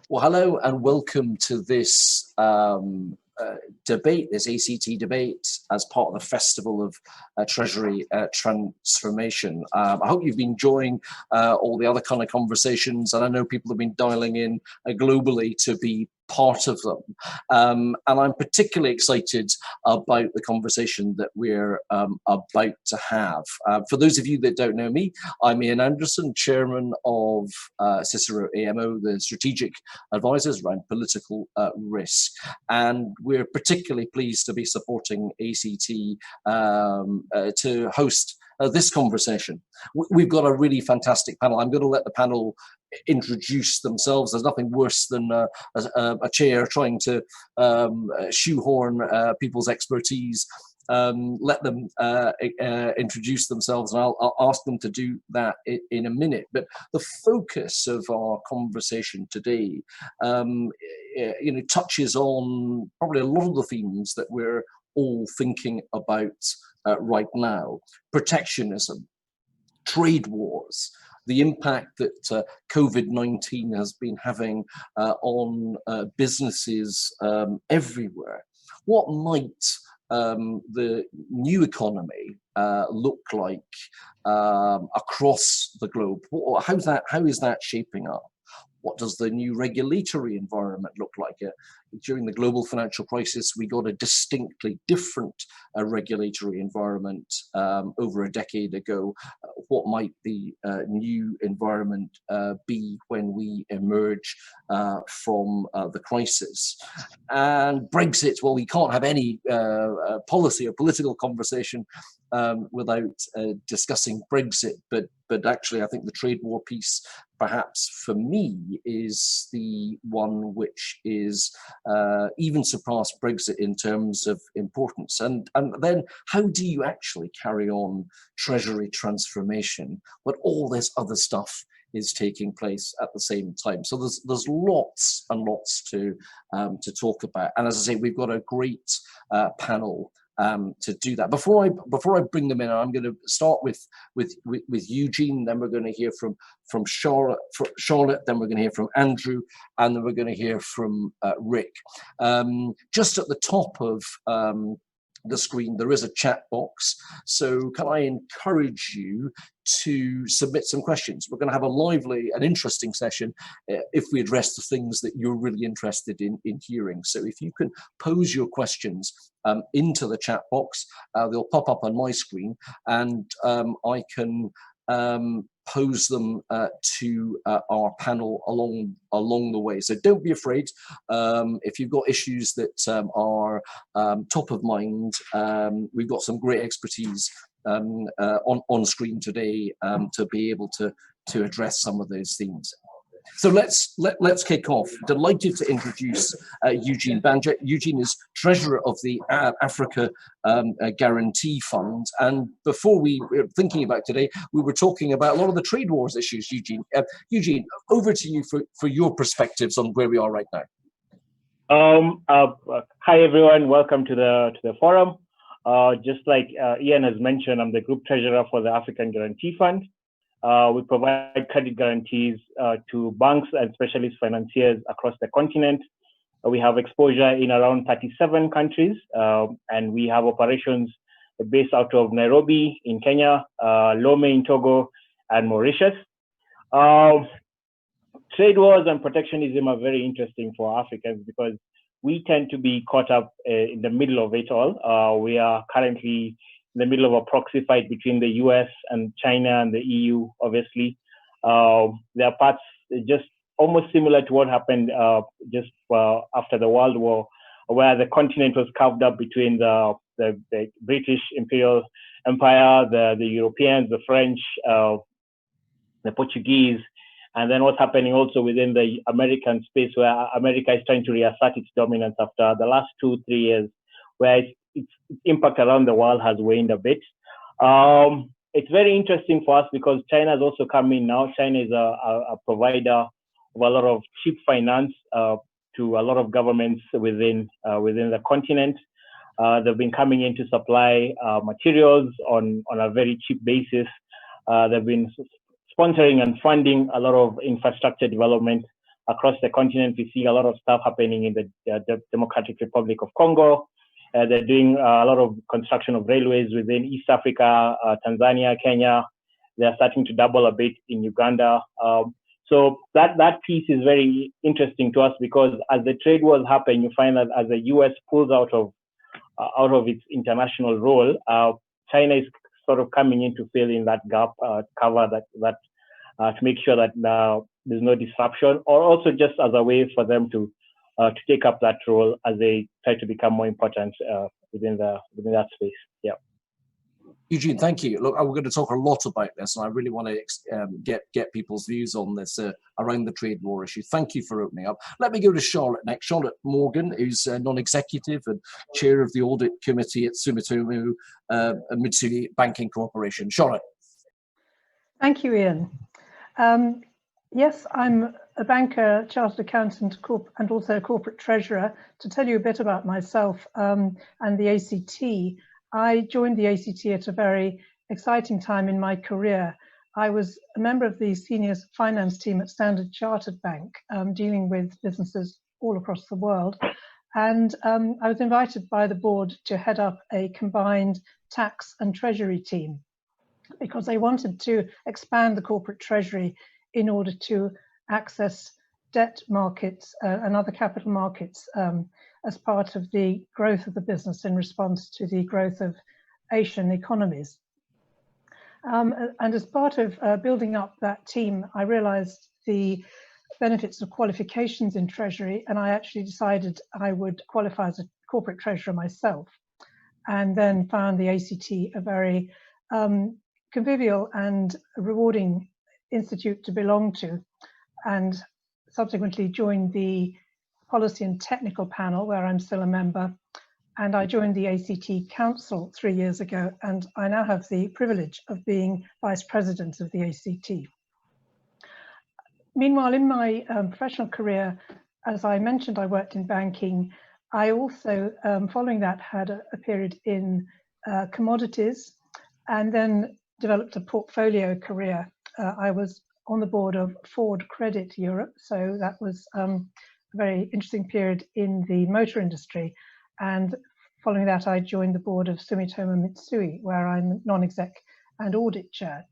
Well, hello and welcome to this debate, this ACT debate, as part of the Festival of Treasury Transformation. I hope you've been enjoying all the other kind of conversations, and I know people have been dialing in globally to be part of them. And I'm particularly excited about the conversation that we're about to have. For those of you that don't know me, I'm Iain Anderson, Chairman of Cicero AMO, the Strategic Advisors around political risk. And we're particularly pleased to be supporting ACT to host this conversation. We've got a really fantastic panel. I'm going to let the panel introduce themselves. There's nothing worse than a chair trying to shoehorn people's expertise. Let them introduce themselves, and I'll ask them to do that in a minute. But the focus of our conversation today, touches on probably a lot of the themes that we're all thinking about right now: protectionism, trade wars, the impact that COVID-19 has been having on businesses everywhere. What might the new economy look like across the globe? How is that shaping up? What does the new regulatory environment look like? During the global financial crisis, we got a distinctly different regulatory environment over a decade ago. What might the new environment be when we emerge from the crisis? And Brexit, well, we can't have any policy or political conversation without discussing Brexit, but actually I think the trade war piece, perhaps for me, is the one which is even surpassed Brexit in terms of importance. And then how do you actually carry on treasury transformation when all this other stuff is taking place at the same time? So there's lots and lots to talk about. And as I say, we've got a great panel to do that. Before I bring them in, I'm going to start with Eugene. Then we're going to hear from Charlotte. Then we're going to hear from Andrew, and then we're going to hear from Rick. Just at the top of the screen, there is a chat box. So can I encourage you to submit some questions? We're going to have a lively and interesting session if we address the things that you're really interested in hearing. So if you can pose your questions into the chat box, they'll pop up on my screen, and I can pose them to our panel along the way. So don't be afraid. If you've got issues that are top of mind, we've got some great expertise on screen today to be able to address some of those themes. So let's kick off. Delighted to introduce Eugene Banjo. Eugene is treasurer of the Africa Guarantee Fund. And before we were thinking about today, we were talking about a lot of the trade wars issues. Eugene, over to you for your perspectives on where we are right now. Hi everyone, welcome to the forum. Just like Iain has mentioned, I'm the group treasurer for the African Guarantee Fund. We provide credit guarantees to banks and specialist financiers across the continent. We have exposure in around 37 countries, and we have operations based out of Nairobi in Kenya, Lome in Togo, and Mauritius. Trade wars and protectionism are very interesting for Africans because we tend to be caught up in the middle of it all. We are currently in the middle of a proxy fight between the US and China and the EU, obviously. There are parts just almost similar to what happened just after the World War, where the continent was carved up between the British Imperial Empire, the Europeans, the French, the Portuguese, and then what's happening also within the American space, where America is trying to reassert its dominance after the last 2-3 years, where its impact around the world has waned a bit. It's very interesting for us because China has also come in now. China is a provider of a lot of cheap finance to a lot of governments within the continent. They've been coming in to supply materials on a very cheap basis. They've been sponsoring and funding a lot of infrastructure development across the continent. We see a lot of stuff happening in the Democratic Republic of Congo. They're doing a lot of construction of railways within East Africa, Tanzania, Kenya. They're starting to double a bit in Uganda. So that piece is very interesting to us, because as the trade wars happen, you find that as the US pulls out of its international role, China is sort of coming in to fill in that gap, cover that to make sure that there's no disruption, or also just as a way for them to take up that role as they try to become more important within that space. Yeah. Eugene, thank you. Look, we're going to talk a lot about this, and I really want to get people's views on this around the trade war issue. Thank you for opening up. Let me go to Charlotte next. Charlotte Morgan, who's non-executive and chair of the Audit Committee at Sumitomo Mitsui Banking Corporation. Charlotte. Thank you, Iain. Yes, I'm a banker, chartered accountant, and also a corporate treasurer. To tell you a bit about myself and the ACT, I joined the ACT at a very exciting time in my career. I was a member of the senior finance team at Standard Chartered Bank, dealing with businesses all across the world. And I was invited by the board to head up a combined tax and treasury team, because they wanted to expand the corporate treasury in order to access debt markets and other capital markets as part of the growth of the business in response to the growth of Asian economies. And as part of building up that team, I realized the benefits of qualifications in treasury, and I actually decided I would qualify as a corporate treasurer myself, and then found the ACT a very convivial and rewarding institute to belong to, and subsequently joined the policy and technical panel, where I'm still a member, and I joined the ACT Council 3 years ago, and I now have the privilege of being Vice President of the ACT. Meanwhile, in my professional career, as I mentioned, I worked in banking. I also, following that, had a period in commodities, and then developed a portfolio career. I was on the board of Ford Credit Europe, so that was a very interesting period in the motor industry. And following that, I joined the board of Sumitomo Mitsui, where I'm non-exec and audit chair.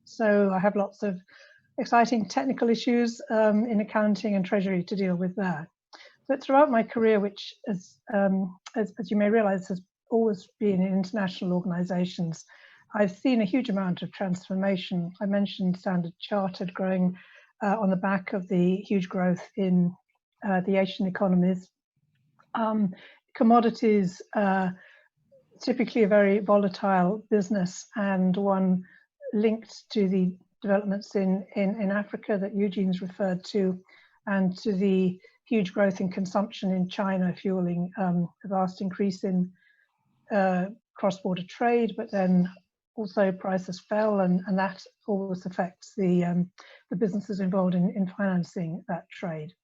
So I have lots of exciting technical issues in accounting and treasury to deal with there. But throughout my career, which as you may realize has always been in international organizations, I've seen a huge amount of transformation. I mentioned Standard Chartered growing on the back of the huge growth in the Asian economies. Commodities, typically a very volatile business, and one linked to the developments in Africa that Eugene's referred to, and to the huge growth in consumption in China, fueling a vast increase in cross-border trade, but then also prices fell, and that always affects the businesses involved in financing that trade.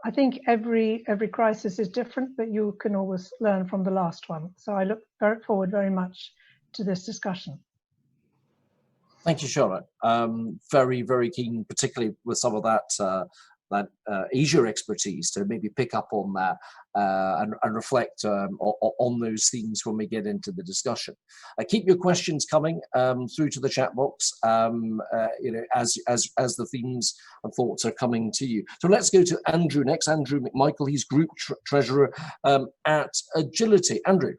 I think every crisis is different, but you can always learn from the last one. So I look forward very much to this discussion. Thank you, Charlotte. Very, very keen, particularly with some of that Asia expertise, to maybe pick up on that and reflect on those themes when we get into the discussion. Keep your questions coming through to the chat box, as the themes and thoughts are coming to you. So let's go to Andrew next. Andrew McMichael, he's Group Treasurer at Agility. Andrew.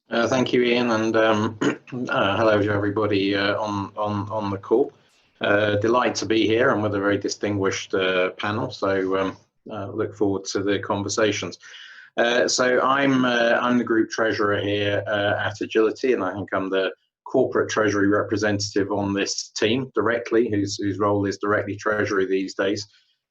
Thank you, Iain, and hello to everybody on the call. Delighted to be here and with a very distinguished panel, so look forward to the conversations. So I'm the Group Treasurer here at Agility, and I think I'm the Corporate Treasury representative on this team directly, whose role is directly Treasury these days.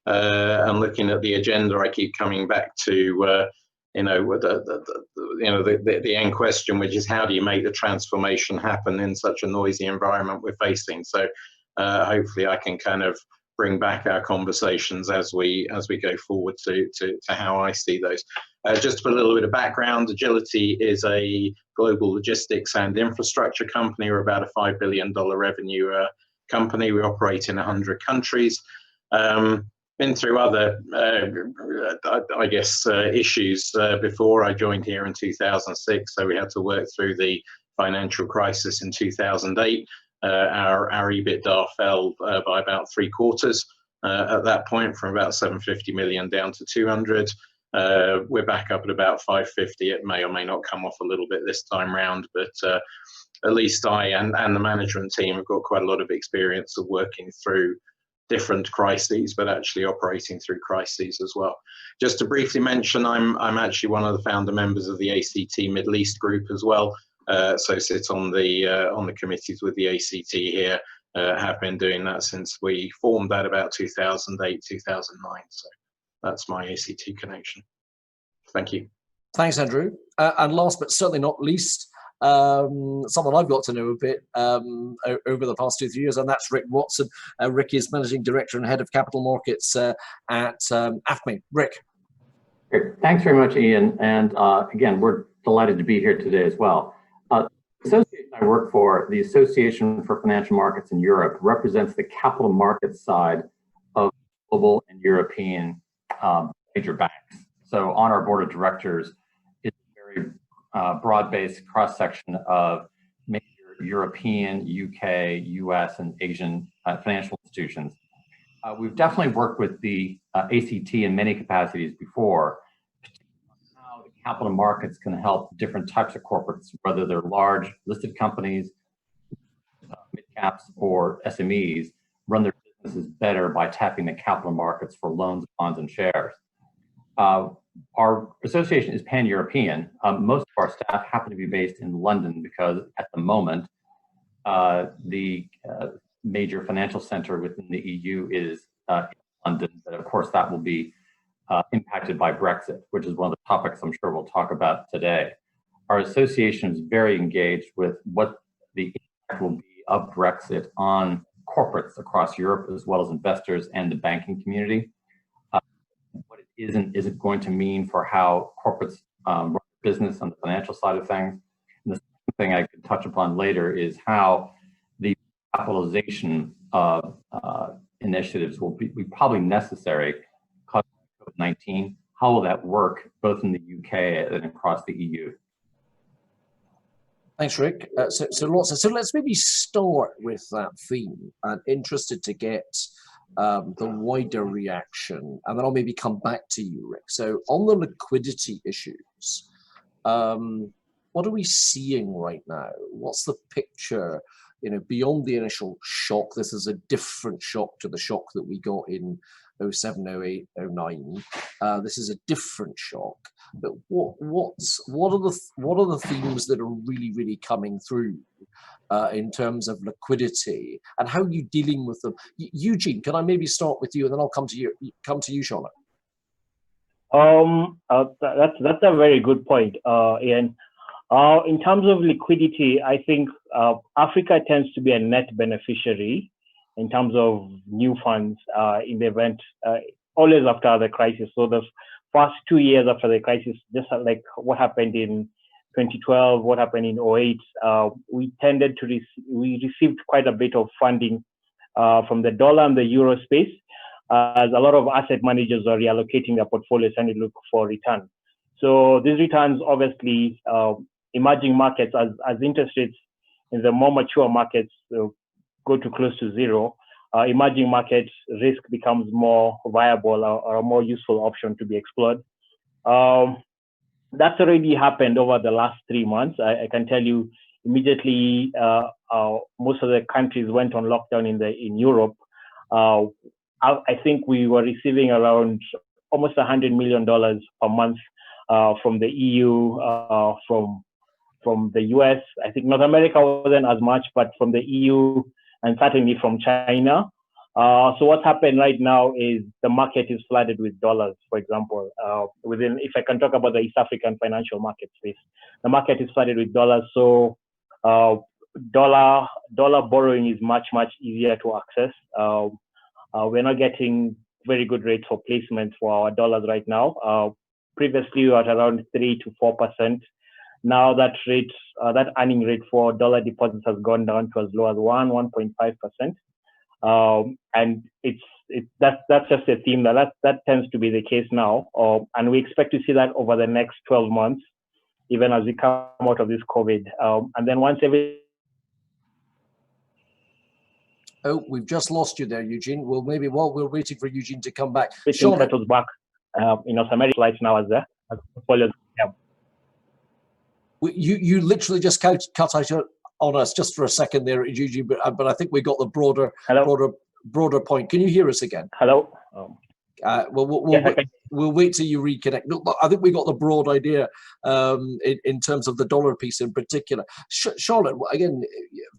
And looking at the agenda, I keep coming back to the end question, which is how do you make the transformation happen in such a noisy environment we're facing? So hopefully I can kind of bring back our conversations as we go forward to how I see those. Just to put a little bit of background, Agility is a global logistics and infrastructure company. We're about a $5 billion revenue company. We operate in 100 countries. Been through other, I guess, issues before I joined here in 2006. So we had to work through the financial crisis in 2008. Our EBITDA fell by about 3/4 at that point, from about 750 million down to 200. We're back up at about 550. It may or may not come off a little bit this time round, but at least I and the management team have got quite a lot of experience of working through different crises, but actually operating through crises as well. Just to briefly mention, I'm actually one of the founder members of the ACT Middle East group as well. So sit on the committees with the ACT here. Have been doing that since we formed that about 2008, 2009. So that's my ACT connection. Thank you. Thanks, Andrew. And last but certainly not least, someone I've got to know a bit over the past 2-3 years, and that's Rick Watson. Rick is Managing Director and Head of Capital Markets at AFME. Rick. Great. Thanks very much, Iain. And again, we're delighted to be here today as well. The association I work for, the Association for Financial Markets in Europe, represents the capital markets side of global and European major banks. So on our board of directors is a very broad-based cross-section of major European, UK, US, and Asian financial institutions. We've definitely worked with the ACT in many capacities before, how the capital markets can help different types of corporates, whether they're large listed companies, mid-caps, or SMEs, run their businesses better by tapping the capital markets for loans, bonds, and shares. Our association is pan-European. Most of our staff happen to be based in London because at the moment, the major financial center within the EU is in London, but of course that will be impacted by Brexit, which is one of the topics I'm sure we'll talk about today. Our association is very engaged with what the impact will be of Brexit on corporates across Europe, as well as investors and the banking community. What it isn't going to mean for how corporates run business on the financial side of things. And the second thing I could touch upon later is how the capitalization of initiatives will be probably necessary because of COVID-19. How will that work both in the UK and across the EU? Thanks, Rick. So let's maybe start with that theme. I'm interested to get the wider reaction, and then I'll maybe come back to you, Rick. So on the liquidity issues, what are we seeing right now? What's the picture? You know, beyond the initial shock, this is a different shock to the shock that we got in 07, 08, 09. This is a different shock. But what are the themes that are really coming through in terms of liquidity, and how are you dealing with them? Eugene, can I maybe start with you, and then I'll come to you, Charlotte. That's a very good point, Iain. In terms of liquidity, I think Africa tends to be a net beneficiary in terms of new funds in the event, always after the crisis. So the first 2 years after the crisis, just like what happened in 2012, what happened in 08, we received quite a bit of funding from the dollar and the euro space, as a lot of asset managers are reallocating their portfolios and they look for return. So these returns, obviously, emerging markets, as interest rates in the more mature markets go to close to zero, emerging markets risk becomes more viable or a more useful option to be explored. That's already happened over the last 3 months. I can tell you immediately, most of the countries went on lockdown in Europe. I think we were receiving around almost $100 million per month from the EU, from the US. I think North America wasn't as much, but from the EU and certainly from China. So what's happened right now is the market is flooded with dollars, for example. If I can talk about the East African financial market space, the market is flooded with dollars. So dollar borrowing is much easier to access. We're not getting very good rates for placements for our dollars right now. Previously, we were at around 3 to 4%. Now that earning rate for dollar deposits has gone down to as low as 1.5%. And that's just a theme that tends to be the case now, and we expect to see that over the next 12 months, even as we come out of this COVID. And then once Oh, we've just lost you there, Eugene. Well, maybe while we're waiting for Eugene to come back, everything settles back, North America right now as portfolios. Yeah. You literally just cut out on us just for a second there, Eugene, but I think we got the broader point. Can you hear us again? Hello. We'll wait till you reconnect. No, I think we got the broad idea in terms of the dollar piece in particular. Charlotte, again,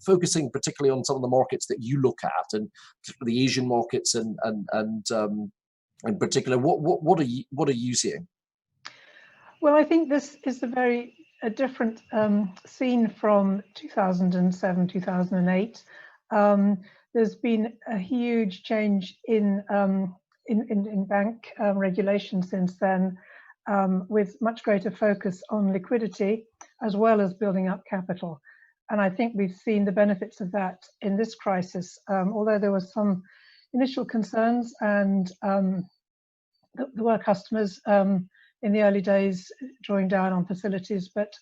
focusing particularly on some of the markets that you look at, and the Asian markets, and in particular, what are you seeing? Well, I think this is a different scene from 2007, 2008. There's been a huge change in bank regulation since then, with much greater focus on liquidity as well as building up capital. And I think we've seen the benefits of that in this crisis, although there were some initial concerns, and there were customers in the early days drawing down on facilities. But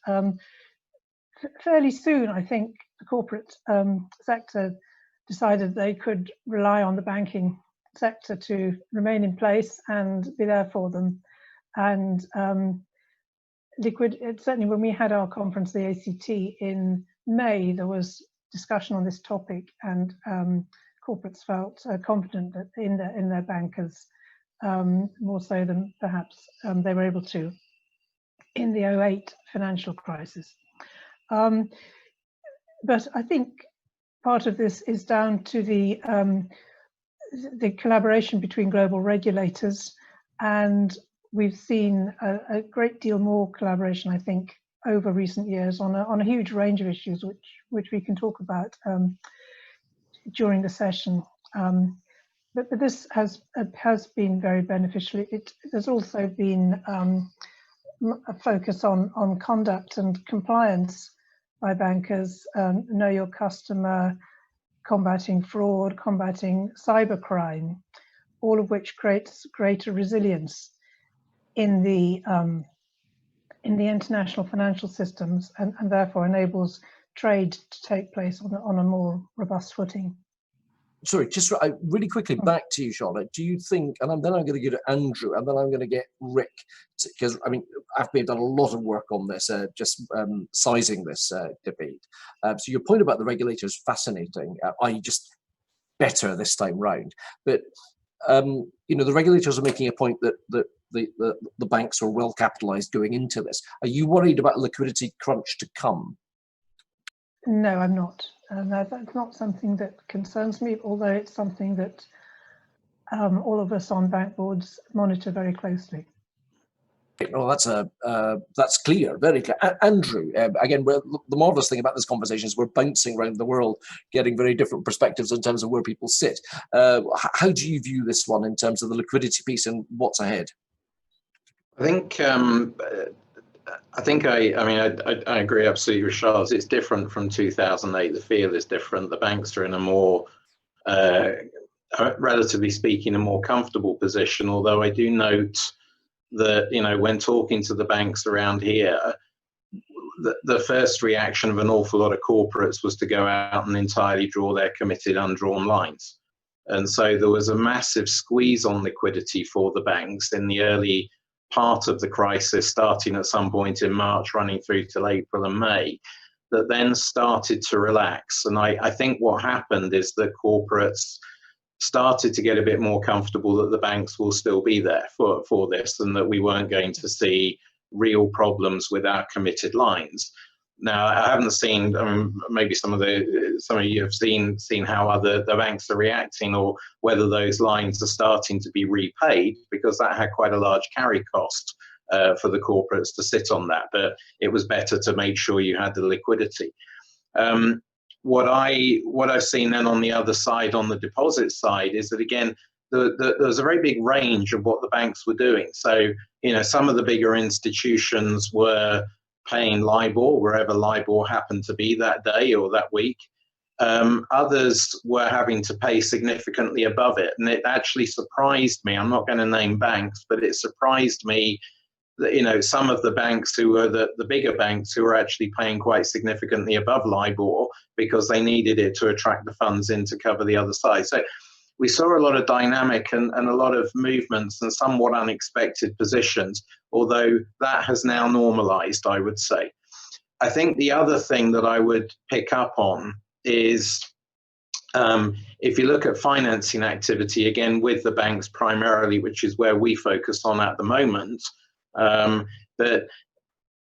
fairly soon, I think the corporate sector decided they could rely on the banking sector to remain in place and be there for them. And certainly when we had our conference, the ACT, in May, there was discussion on this topic, and corporates felt confident that in their bankers, more so than perhaps they were able to in the 2008 financial crisis. But I think part of this is down to the collaboration between global regulators, and we've seen a great deal more collaboration, I think, over recent years on a huge range of issues, which we can talk about during the session. But this has been very beneficial. There's also been a focus on conduct and compliance by bankers, know your customer, combating fraud, combating cybercrime, all of which creates greater resilience in the international financial systems, and therefore enables trade to take place on a more robust footing. Sorry, just really quickly back to you, Charlotte. Do you think, and then I'm going to go to Andrew, and then I'm going to get Rick, because I mean, AFME have done a lot of work on this, just sizing this debate. So your point about the regulator is fascinating, i.e. just better this time round. But you know, the regulators are making a point that the banks are well capitalized going into this. Are you worried about a liquidity crunch to come? No, I'm not. That's not something that concerns me, although it's something that all of us on bank boards monitor very closely. Well, that's clear, very clear. Andrew, again, the marvelous thing about this conversation is we're bouncing around the world, getting very different perspectives in terms of where people sit. How do you view this one in terms of the liquidity piece and what's ahead? I think I agree absolutely with Charles. It's different from 2008. The feel is different. The banks are in a more, relatively speaking, a more comfortable position. Although I do note that, you know, when talking to the banks around here, the first reaction of an awful lot of corporates was to go out and entirely draw their committed undrawn lines. And so there was a massive squeeze on liquidity for the banks in the early part of the crisis, starting at some point in March, running through till April and May, that then started to relax. And I think what happened is that corporates started to get a bit more comfortable that the banks will still be there for this, and that we weren't going to see real problems with our committed lines. Now, I haven't seen, I mean, maybe some of you have seen how the banks are reacting, or whether those lines are starting to be repaid, because that had quite a large carry cost for the corporates to sit on that. But it was better to make sure you had the liquidity. What I've seen then on the other side, on the deposit side, is that again, there's a very big range of what the banks were doing. So, you know, some of the bigger institutions were paying LIBOR wherever LIBOR happened to be that day or that week. Others were having to pay significantly above it. And it actually surprised me. I'm not going to name banks, but it surprised me that, you know, some of the banks who were the bigger banks who were actually paying quite significantly above LIBOR because they needed it to attract the funds in to cover the other side. So we saw a lot of dynamic and a lot of movements and somewhat unexpected positions, although that has now normalized, I would say. I think the other thing that I would pick up on is if you look at financing activity, again, with the banks primarily, which is where we focus on at the moment, that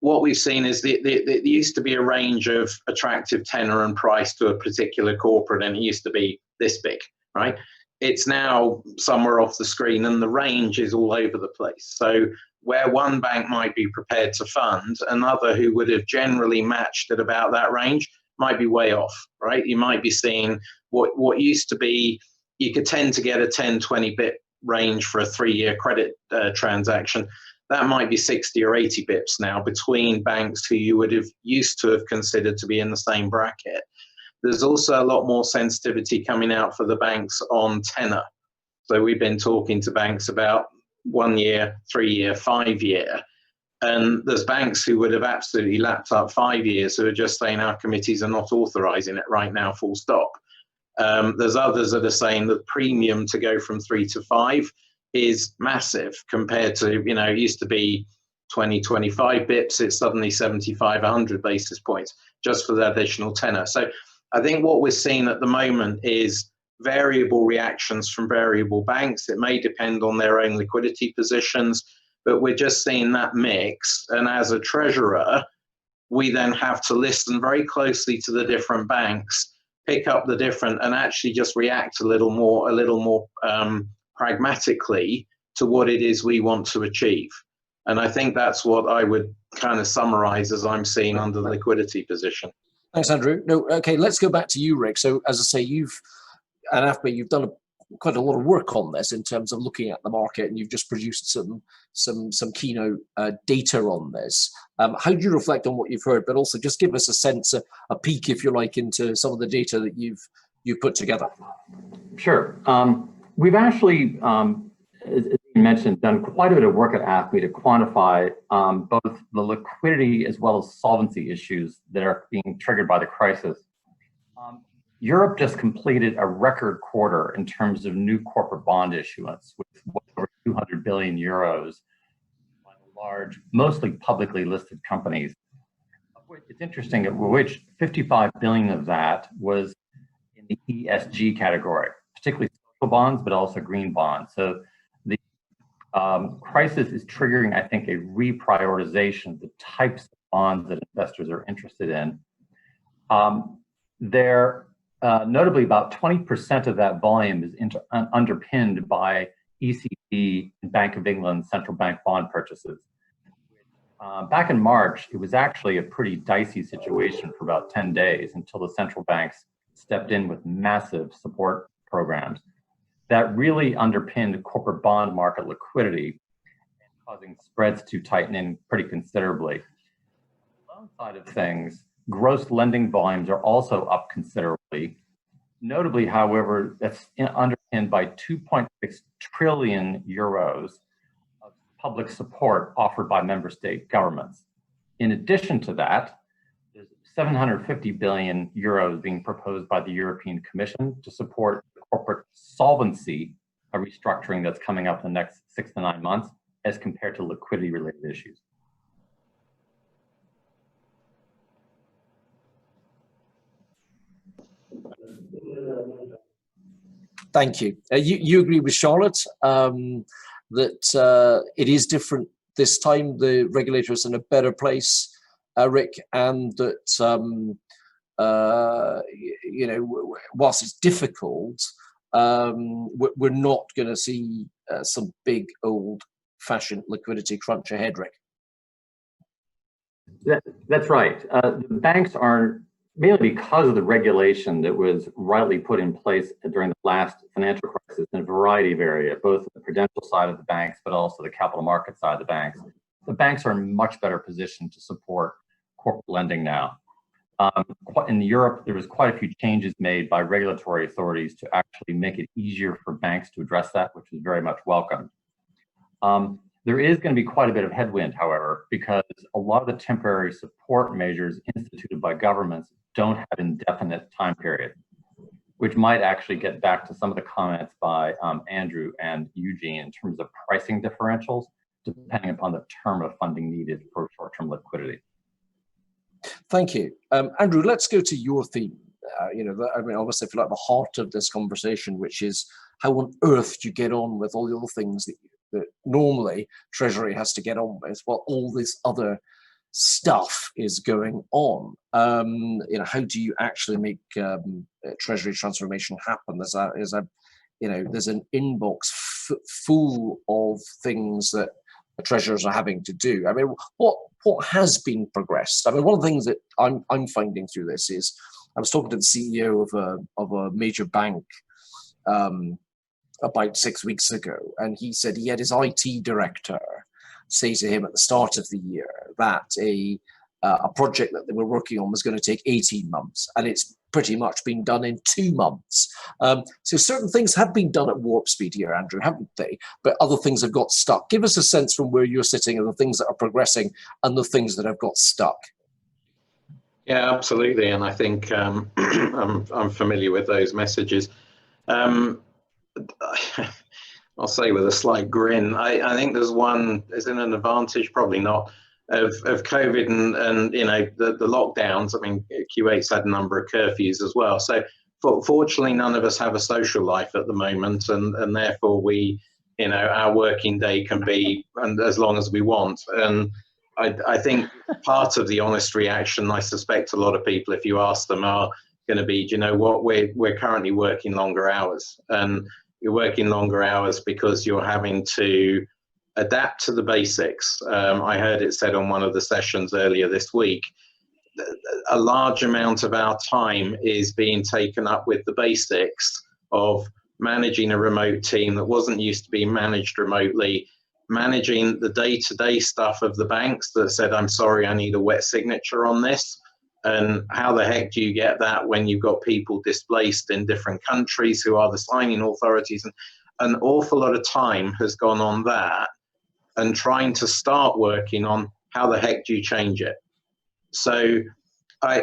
what we've seen is there used to be a range of attractive tenor and price to a particular corporate, and it used to be this big, right? It's now somewhere off the screen, and the range is all over the place. So where one bank might be prepared to fund, another who would have generally matched at about that range might be way off, right? You might be seeing what used to be, you could tend to get a 10, 20 bip range for a 3-year credit transaction. That might be 60 or 80 bips now between banks who you would have used to have considered to be in the same bracket. There's also a lot more sensitivity coming out for the banks on tenor. So we've been talking to banks about 1 year, 3 year, 5 year. And there's banks who would have absolutely lapped up 5 years who are just saying our committees are not authorizing it right now, full stop. There's others that are saying the premium to go from 3 to 5 is massive compared to, you know, it used to be 20, 25 bips, it's suddenly 75, 100 basis points just for the additional tenor. So I think what we're seeing at the moment is variable reactions from variable banks. It may depend on their own liquidity positions, but we're just seeing that mix. And as a treasurer, we then have to listen very closely to the different banks, pick up the different, and actually just react a little more pragmatically to what it is we want to achieve. And I think that's what I would kind of summarize as I'm seeing under the liquidity position. Thanks, Andrew. No, okay, let's go back to you, Rick. So as I say, you've done quite a lot of work on this in terms of looking at the market, and you've just produced some keynote data on this. How do you reflect on what you've heard, but also just give us a sense, a peek, if you like, into some of the data that you've put together? Sure. We've actually, as you mentioned, done quite a bit of work at AFME to quantify both the liquidity as well as solvency issues that are being triggered by the crisis. Europe just completed a record quarter in terms of new corporate bond issuance with over 200 billion euros by large, mostly publicly listed companies. It's interesting, of which 55 billion of that was in the ESG category, particularly social bonds, but also green bonds. So the crisis is triggering, I think, a reprioritization of the types of bonds that investors are interested in. Notably, about 20% of that volume is underpinned by ECB and Bank of England central bank bond purchases. Back in March, it was actually a pretty dicey situation for about 10 days until the central banks stepped in with massive support programs that really underpinned corporate bond market liquidity, causing spreads to tighten in pretty considerably. On the loan side of things, gross lending volumes are also up considerably. Notably, however, that's underpinned by 2.6 trillion euros of public support offered by member state governments. In addition to that, there's 750 billion euros being proposed by the European Commission to support corporate solvency, a restructuring that's coming up in the next 6 to 9 months, as compared to liquidity-related issues. Thank you. You agree with Charlotte that it is different this time, the regulator is in a better place, Rick, and that you know, whilst it's difficult, we're not going to see some big old-fashioned liquidity crunch ahead, Rick. That's right. The banks are, mainly because of the regulation that was rightly put in place during the last financial crisis in a variety of areas, both the prudential side of the banks, but also the capital market side of the banks are in much better position to support corporate lending now. In Europe, there was quite a few changes made by regulatory authorities to actually make it easier for banks to address that, which is very much welcome. There is going to be quite a bit of headwind, however, because a lot of the temporary support measures instituted by governments don't have indefinite time period, which might actually get back to some of the comments by Andrew and Eugene in terms of pricing differentials, depending upon the term of funding needed for short-term liquidity. Thank you. Andrew, let's go to your theme. I mean, obviously, if you like, the heart of this conversation, which is how on earth do you get on with all the other things that normally Treasury has to get on with while all this other stuff is going on? How do you actually make Treasury transformation happen? There's an inbox full of things that the treasurers are having to do. I mean, what has been progressed? I mean, one of the things that I'm finding through this is I was talking to the CEO of a major bank about 6 weeks ago, and he said he had his IT director say to him at the start of the year that a project that they were working on was going to take 18 months, and it's pretty much been done in 2 months. So certain things have been done at warp speed here, Andrew, haven't they? But other things have got stuck. Give us a sense from where you're sitting of the things that are progressing and the things that have got stuck. Yeah, absolutely. And I think I'm familiar with those messages. I'll say with a slight grin, I think there's one, is it an advantage? Probably not, of COVID and the lockdowns. I mean, Q8's had a number of curfews as well. So fortunately, none of us have a social life at the moment, and therefore we, our working day can be as long as we want. And I think part of the honest reaction, I suspect a lot of people, if you ask them, are going to be, do you know what, we're currently working longer hours. And you're working longer hours because you're having to adapt to the basics. I heard it said on one of the sessions earlier this week, a large amount of our time is being taken up with the basics of managing a remote team that wasn't used to being managed remotely, managing the day-to-day stuff of the banks that said, I'm sorry, I need a wet signature on this. And how the heck do you get that when you've got people displaced in different countries who are the signing authorities? And an awful lot of time has gone on that and trying to start working on how the heck do you change it? So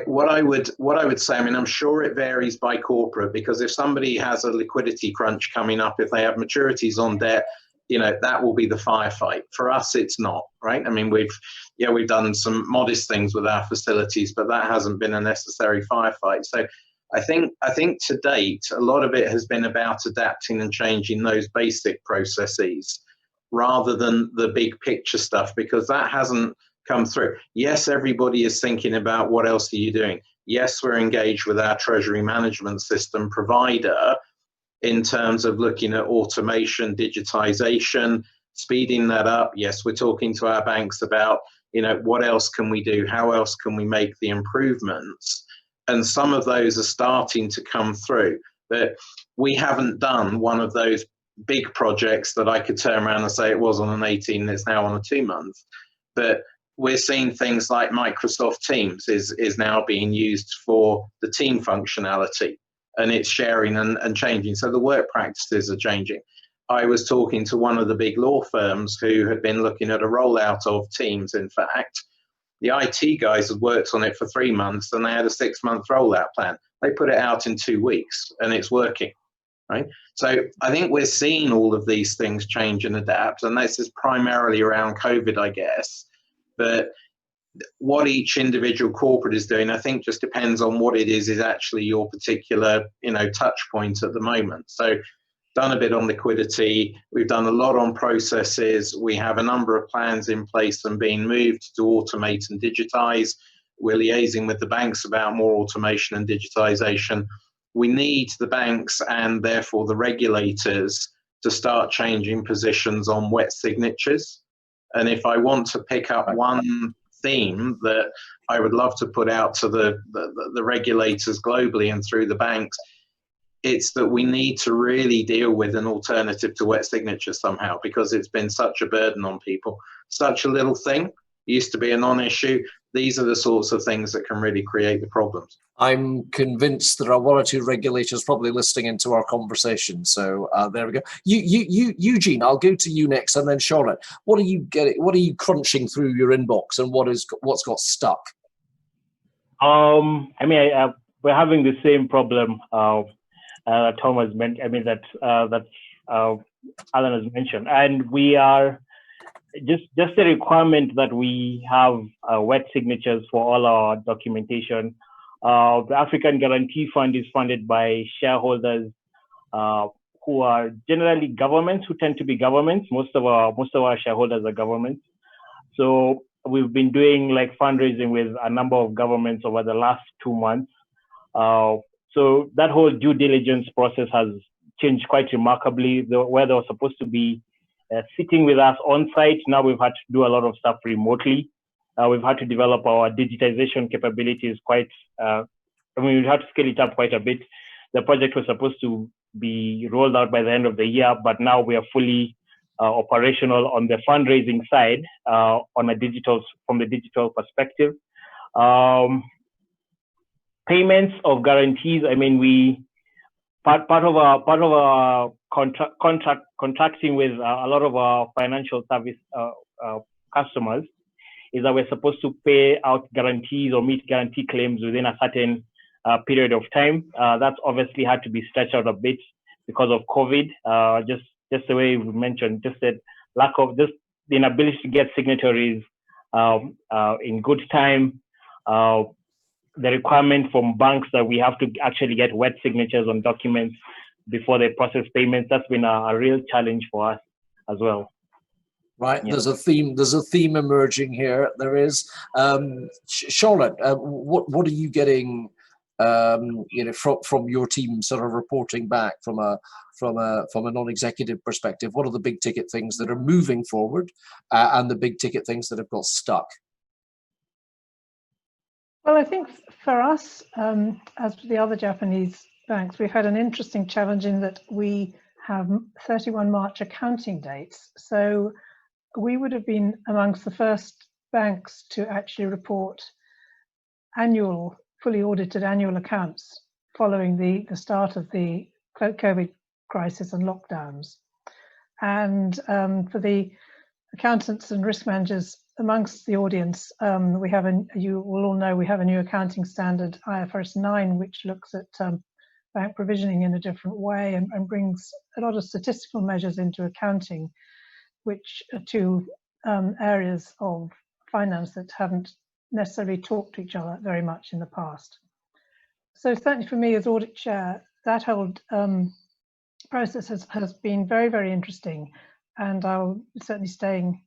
what I would say, I mean, I'm sure it varies by corporate, because if somebody has a liquidity crunch coming up, if they have maturities on debt, that will be the firefight. For us, it's not, right? I mean, we've done some modest things with our facilities, but that hasn't been a necessary firefight. So I think to date, a lot of it has been about adapting and changing those basic processes rather than the big picture stuff, because that hasn't come through. Yes, everybody is thinking about what else are you doing? Yes, we're engaged with our treasury management system provider in terms of looking at automation, digitization, speeding that up. Yes, we're talking to our banks about, what else can we do? How else can we make the improvements? And some of those are starting to come through. But we haven't done one of those big projects that I could turn around and say it was on an 18, it's now on a 2 month. But we're seeing things like Microsoft Teams is now being used for the team functionality, and it's sharing and changing. So the work practices are changing. I was talking to one of the big law firms who had been looking at a rollout of Teams. In fact, the IT guys had worked on it for 3 months and they had a 6-month rollout plan. They put it out in 2 weeks and it's working, right? So I think we're seeing all of these things change and adapt, and this is primarily around COVID, I guess. But what each individual corporate is doing, I think, just depends on what it is actually your particular, touch point at the moment. So done a bit on liquidity. We've done a lot on processes. We have a number of plans in place and being moved to automate and digitize. We're liaising with the banks about more automation and digitization. We need the banks and therefore the regulators to start changing positions on wet signatures. And if I want to pick up one theme that I would love to put out to the regulators globally and through the banks, it's that we need to really deal with an alternative to wet signatures somehow, because it's been such a burden on people. Such a little thing, used to be a non-issue. these are the sorts of things that can really create the problems. I'm convinced there are one or two regulators probably listening into our conversation. So there we go. Eugene, I'll go to you next, and then Charlotte. What are you getting? What are you crunching through your inbox, and what's got stuck? I mean, we're having the same problem. Thomas meant. I mean that Alan has mentioned, and we are just a requirement that we have wet signatures for all our documentation. The African Guarantee Fund is funded by shareholders who are generally governments, who tend to be governments. Most of our shareholders are governments. So we've been doing like fundraising with a number of governments over the last 2 months. So that whole due diligence process has changed quite remarkably. Where they were supposed to be sitting with us on site, now we've had to do a lot of stuff remotely. We've had to develop our digitization capabilities quite, we've had to scale it up quite a bit. The project was supposed to be rolled out by the end of the year, but now we are fully operational on the fundraising side from the digital perspective. Payments of guarantees, I mean, part of our contracting with a lot of our financial service customers is that we're supposed to pay out guarantees or meet guarantee claims within a certain period of time. That's obviously had to be stretched out a bit because of COVID. Just the way we mentioned, just the lack of the inability to get signatories in good time. The requirement from banks that we have to actually get wet signatures on documents before they process payments. That's been a real challenge for us as well. Right, yeah. There's a theme emerging here. There is. Charlotte, what are you getting, from your team, sort of reporting back from a non-executive perspective? What are the big ticket things that are moving forward, and the big ticket things that have got stuck? Well, I think for us, as for the other Japanese banks, we've had an interesting challenge in that we have 31 March accounting dates. So we would have been amongst the first banks to actually report fully audited annual accounts following the start of the COVID crisis and lockdowns. And for the accountants and risk managers amongst the audience, you will all know we have a new accounting standard, IFRS 9, which looks at bank provisioning in a different way and brings a lot of statistical measures into accounting, which are two areas of finance that haven't necessarily talked to each other very much in the past. So certainly for me as audit chair, that whole process has been very, very interesting, and I'll certainly staying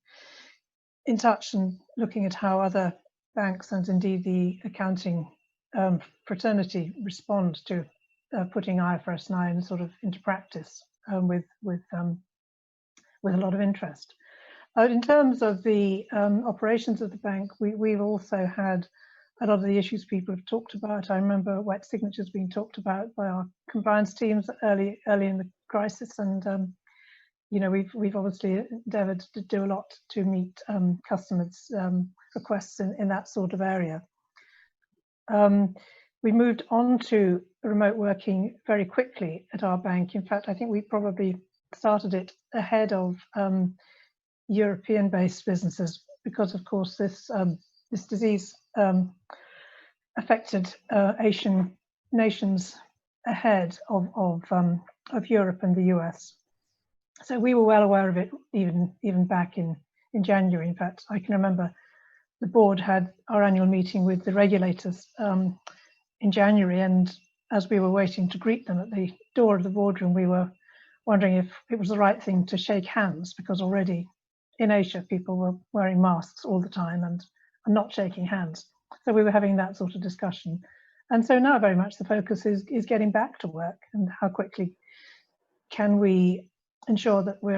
in touch and looking at how other banks and indeed the accounting fraternity respond to putting IFRS 9 sort of into practice with a lot of interest. In terms of the operations of the bank, we've also had a lot of the issues people have talked about. I remember wet signatures being talked about by our compliance teams early in the crisis, and we've obviously endeavoured to do a lot to meet customers' requests in that sort of area. We moved on to remote working very quickly at our bank. In fact, I think we probably started it ahead of European-based businesses because, of course, this disease affected Asian nations ahead of Europe and the US. So we were well aware of it even back in January. In fact, I can remember the board had our annual meeting with the regulators in January, and as we were waiting to greet them at the door of the boardroom, we were wondering if it was the right thing to shake hands, because already in Asia people were wearing masks all the time and not shaking hands. So we were having that sort of discussion. And so now very much the focus is getting back to work, and how quickly can we ensure that we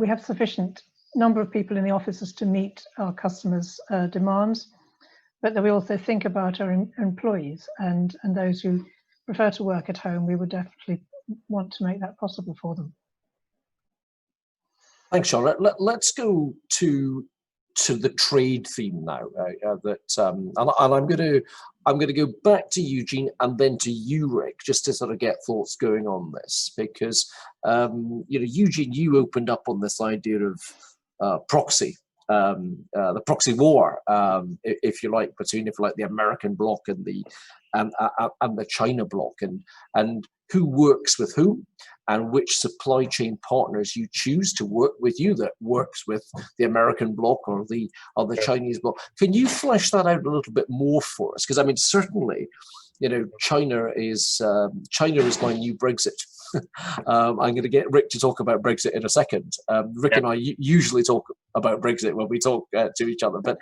have sufficient number of people in the offices to meet our customers' demands, but that we also think about our employees and those who prefer to work at home. We would definitely want to make that possible for them. Thanks, Charlotte. Let's go to to the trade theme now. And I'm going to go back to Eugene and then to you, Rick, just to sort of get thoughts going on this, because Eugene, you opened up on this idea of proxy. The proxy war, if you like, between, if you like, the American bloc and the China bloc, and who works with who, and which supply chain partners you choose to work with you that works with the American bloc or the Chinese bloc. Can you flesh that out a little bit more for us? Because I mean, certainly, China is my new Brexit. I'm going to get Rick to talk about Brexit in a second. Rick and I usually talk about Brexit when we talk to each other, but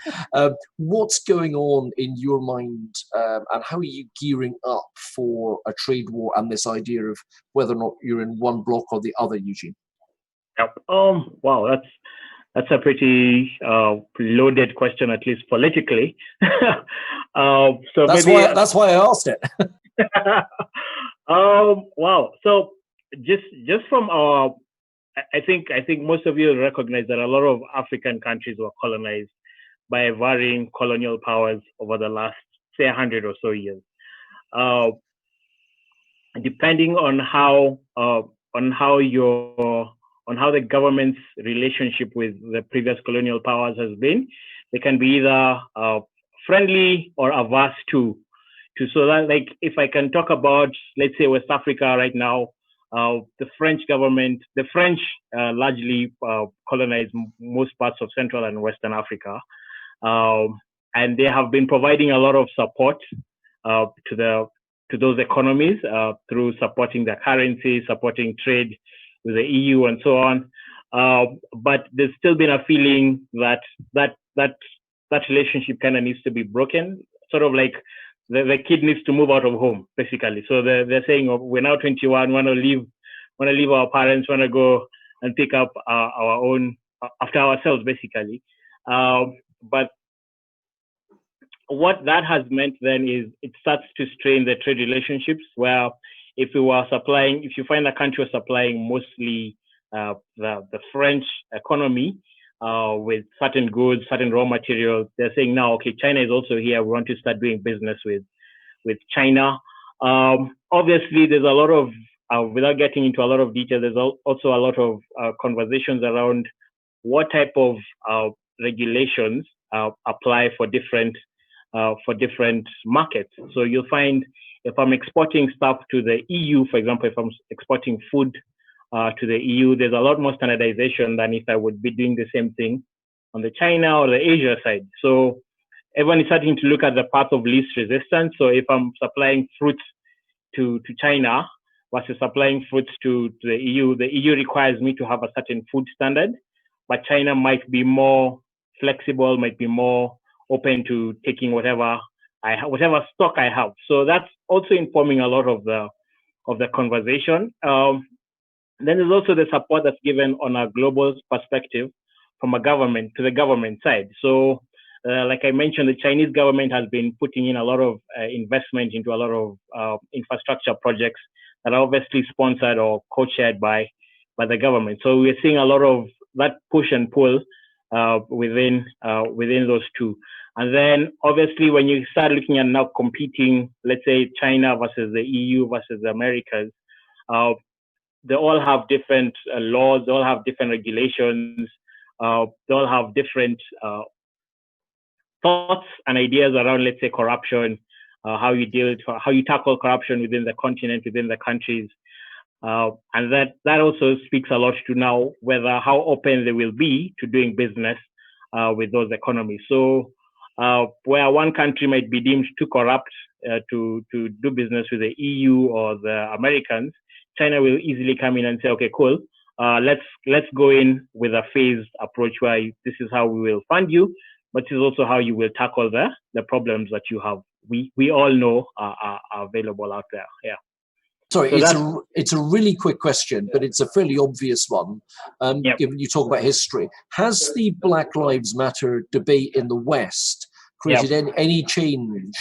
what's going on in your mind, and how are you gearing up for a trade war and this idea of whether or not you're in one bloc or the other, Eugene? Yep. Wow, that's a pretty loaded question, at least politically. So that's why I asked it. Wow. So just from our, I think most of you recognize that a lot of African countries were colonized by varying colonial powers over the last, say, 100 or so years. Depending on how the government's relationship with the previous colonial powers has been, they can be either friendly or averse to. So that, like, if I can talk about, let's say, West Africa right now, the French government, the French largely colonized most parts of Central and Western Africa, and they have been providing a lot of support to those economies through supporting their currency, supporting trade with the EU, and so on. But there's still been a feeling that relationship kind of needs to be broken, sort of like the kid needs to move out of home, basically. So they're saying, oh, we're now 21, want to leave our parents, want to go and pick up our own after ourselves, basically. But what that has meant then is it starts to strain the trade relationships, where if you find a country was supplying mostly the French economy with certain goods, certain raw materials, they're saying now, okay, China is also here. We want to start doing business with China. Obviously, there's a lot of, without getting into a lot of detail, there's also a lot of conversations around what type of regulations apply for different markets. So you'll find if I'm exporting stuff to the EU, for example, if I'm exporting food to the EU, there's a lot more standardization than if I would be doing the same thing on the China or the Asia side. So everyone is starting to look at the path of least resistance. So if I'm supplying fruits to China versus supplying fruits to the EU requires me to have a certain food standard, but China might be more flexible, might be more open to taking whatever stock I have. So that's also informing a lot of the conversation. Then there's also the support that's given on a global perspective from a government to the government side. So like I mentioned, the Chinese government has been putting in a lot of investment into a lot of infrastructure projects that are obviously sponsored or co-chaired by the government. So we're seeing a lot of that push and pull within those two. And then obviously when you start looking at now competing, let's say China versus the EU versus the Americas, they all have different laws, they all have different regulations, they all have different thoughts and ideas around, let's say, corruption, how you tackle corruption within the continent, within the countries. And that also speaks a lot to now how open they will be to doing business with those economies. So where one country might be deemed too corrupt to do business with the EU or the Americans, China will easily come in and say, okay, cool, let's go in with a phased approach where this is how we will fund you, but this is also how you will tackle the problems that you have. We all know are available out there. Yeah. Sorry, so it's a really quick question, but it's a fairly obvious one. Yep. Given you talk about history, has the Black Lives Matter debate in the West created any change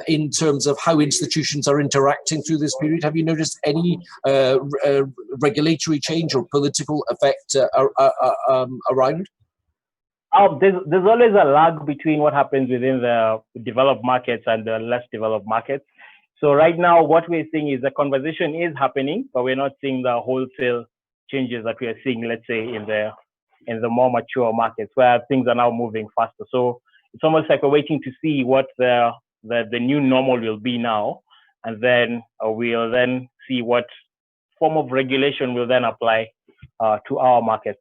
in terms of how institutions are interacting through this period? Have you noticed any regulatory change or political effect around? There's always a lag between what happens within the developed markets and the less developed markets. So right now, what we're seeing is the conversation is happening, but we're not seeing the wholesale changes that we are seeing, let's say, in the more mature markets where things are now moving faster. So it's almost like we're waiting to see what the new normal will be now, and then we'll then see what form of regulation will then apply to our market.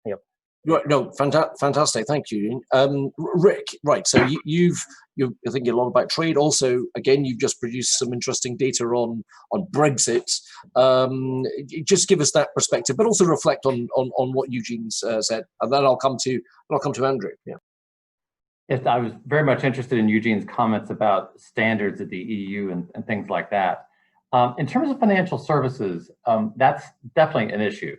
Yep. Right, no, fantastic. Thank you, Rick. Right, so you're thinking a lot about trade. Also, again, you've just produced some interesting data on Brexit. Just give us that perspective, but also reflect on what Eugene's said, and then I'll come to Andrew. Yeah. Yes, I was very much interested in Eugene's comments about standards at the EU and things like that. In terms of financial services, that's definitely an issue